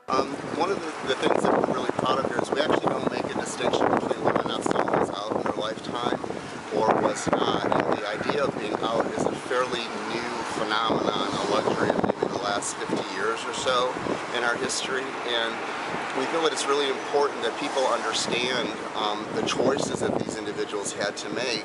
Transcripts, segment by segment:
One of the things that we're really proud of here is we actually don't make a distinction between whether or not someone was out in their lifetime or was not. And the idea of being out is a fairly new phenomenon, a luxury of maybe the last 50 years or so in our history. And we feel that it's really important that people understand the choices that these individuals had to make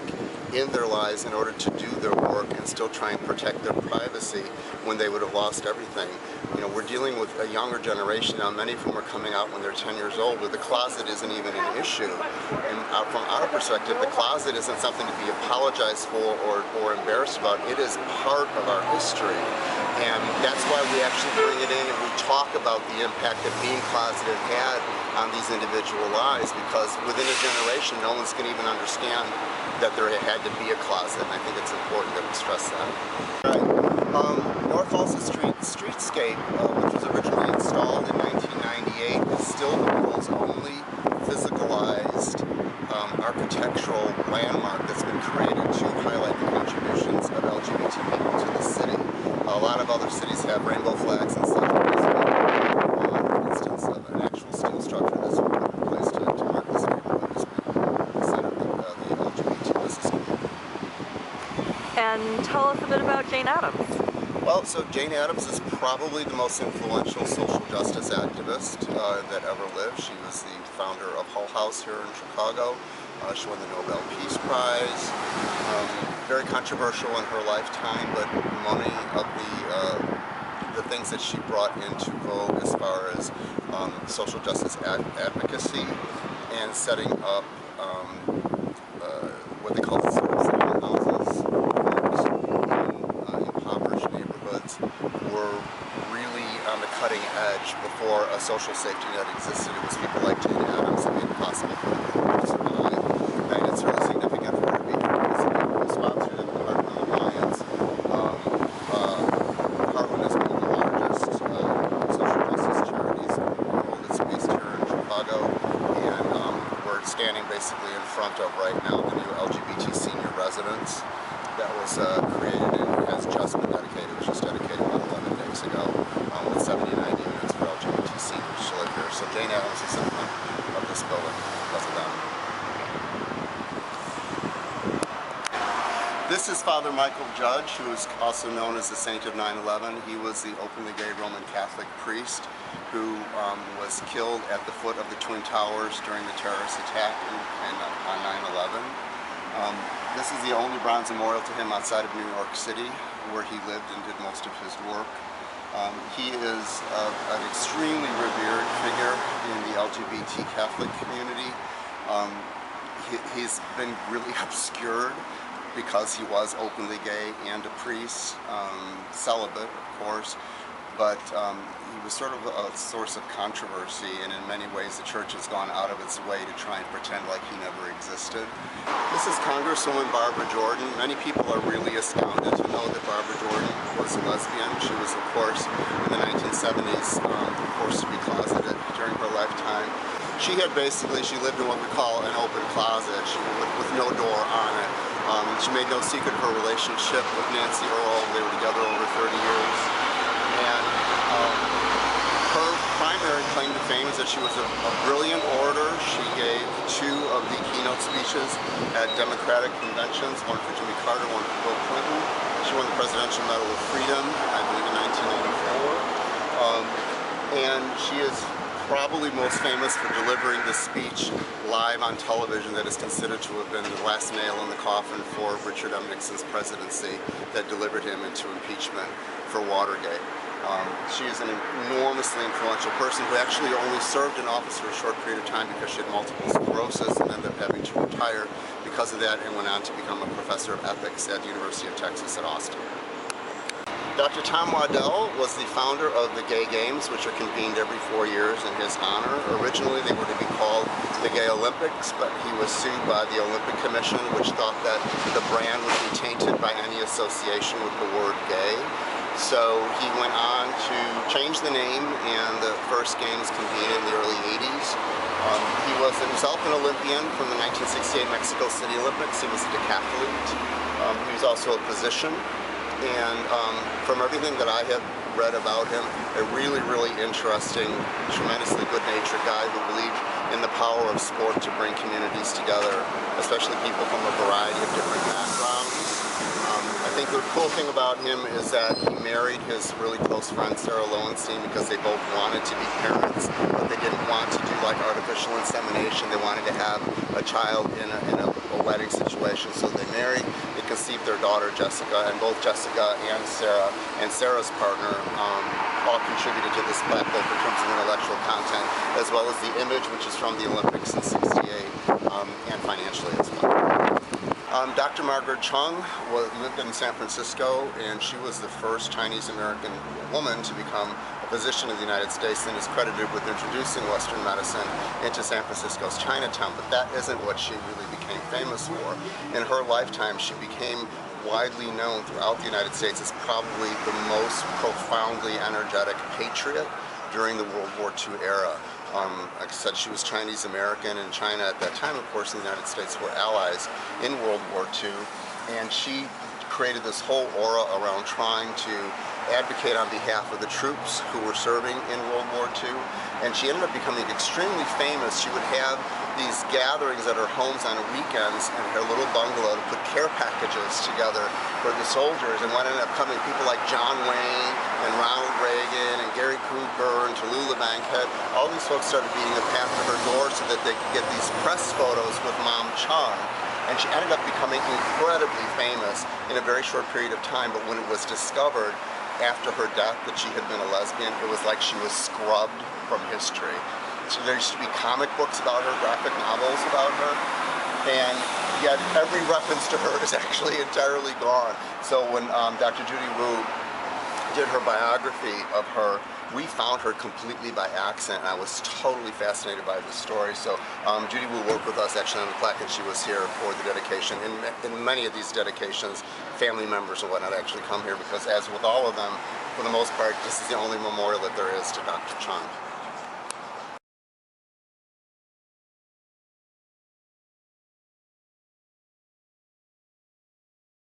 in their lives in order to do their work and still try and protect their privacy when they would have lost everything. You know, we're dealing with a younger generation now. Many of whom are coming out when they're 10 years old, where the closet isn't even an issue. And from our perspective, the closet isn't something to be apologized for or embarrassed about. It is part of our history. And that's why we actually bring it in and we talk about the impact that being closeted had on these individual lives, because within a generation, no one's going to even understand that there had to be a closet, and I think it's important that we stress that. Right. North Tulsa Streetscape, which was originally installed in 1998, is still the world's only physicalized architectural landmark that's been created to highlight the contributions of LGBT people to the city. A lot of other cities have rainbow flags and stuff. For instance, of an actual steel structure that's put in place to mark this neighborhood as the center of the LGBT business community. And tell us a bit about Jane Addams. Well, so Jane Addams is probably the most influential social justice activist that ever lived. She was the founder of Hull House here in Chicago. She won the Nobel Peace Prize. Very controversial in her lifetime, but many of the things that she brought into vogue as far as social justice advocacy and setting up what they call salvo houses in impoverished neighborhoods were really on the cutting edge before a social safety net existed. It was people like Jane Addams that made it possible for them to survive. And it's really significant for her to be here because the people who sponsored it, the Hartman and Lions. Hartman is one of the largest social justice charities in the world. It's based here in Chicago, and we're standing basically in front of right now the new LGBT senior residence that was created and has just been dedicated. It was just dedicated about 11 days ago with 79 units for LGBT seniors to live here. So Jane Addams is in front of this building because of them. This is Father Michael Judge, who is also known as the Saint of 9/11. He was the openly gay Roman Catholic priest who was killed at the foot of the Twin Towers during the terrorist attack on 9/11. This is the only bronze memorial to him outside of New York City, where he lived and did most of his work. He is an extremely revered figure in the LGBT Catholic community. He's been really obscured because he was openly gay and a priest, celibate, of course, but he was sort of a source of controversy, and in many ways the church has gone out of its way to try and pretend like he never existed. This is Congresswoman Barbara Jordan. Many people are really astounded to know that Barbara Jordan was a lesbian. She was, of course, in the 1970s, forced to be closeted during her lifetime. She lived in what we call an open closet, with no door on it. She made no secret of her relationship with Nancy Earl. They were together over 30 years. And her primary claim to fame is that she was a brilliant orator. She gave 2 of the keynote speeches at Democratic conventions, one for Jimmy Carter, one for Bill Clinton. She won the Presidential Medal of Freedom, I believe, in 1994. And she is probably most famous for delivering the speech live on television that is considered to have been the last nail in the coffin for Richard M. Nixon's presidency that delivered him into impeachment for Watergate. She is an enormously influential person who actually only served in office for a short period of time because she had multiple sclerosis and ended up having to retire because of that, and went on to become a professor of ethics at the University of Texas at Austin. Dr. Tom Waddell was the founder of the Gay Games, which are convened every 4 years in his honor. Originally they were to be called the Gay Olympics, but he was sued by the Olympic Commission, which thought that the brand would be tainted by any association with the word gay. So he went on to change the name, and the first games convened in the early 80s. He was himself an Olympian from the 1968 Mexico City Olympics. He was a decathlete. He was also a physician. And from everything that I have read about him. A really, really interesting, tremendously good-natured guy who believed in the power of sport to bring communities together, especially people from a variety of different backgrounds. I think the cool thing about him is that he married his really close friend Sarah Lowenstein because they both wanted to be parents, but they didn't want to do like artificial insemination. They wanted to have a child in a wedding situation, so they married. They conceived their daughter Jessica, and both Jessica and Sarah and Sarah's partner all contributed to this plaque both in terms of intellectual content as well as the image, which is from the Olympics in '68, and financially as well. Dr. Margaret Chung lived in San Francisco, and she was the first Chinese-American woman to become a physician in the United States and is credited with introducing Western medicine into San Francisco's Chinatown. But that isn't what she really became famous for. In her lifetime, she became widely known throughout the United States as probably the most profoundly energetic patriot during the World War II era. Like I said, she was Chinese-American, and China at that time, of course, and the United States were allies in World War II, and she created this whole aura around trying to advocate on behalf of the troops who were serving in World War II, and she ended up becoming extremely famous. She would have these gatherings at her homes on weekends in her little bungalow to put care packages together for the soldiers, and what ended up coming, people like John Wayne and Ronald Reagan and Gary Cooper and Tallulah Bankhead, all these folks started beating a path to her door so that they could get these press photos with Mom Chung. And she ended up becoming incredibly famous in a very short period of time, but when it was discovered after her death that she had been a lesbian, it was like she was scrubbed from history. So there used to be comic books about her, graphic novels about her, and yet every reference to her is actually entirely gone. So when Dr. Judy Wu did her biography of her, we found her completely by accident, and I was totally fascinated by the story. So Judy Wu worked with us actually on the plaque, and she was here for the dedication. In many of these dedications, family members and whatnot actually come here because, as with all of them, for the most part, this is the only memorial that there is to Dr. Chung.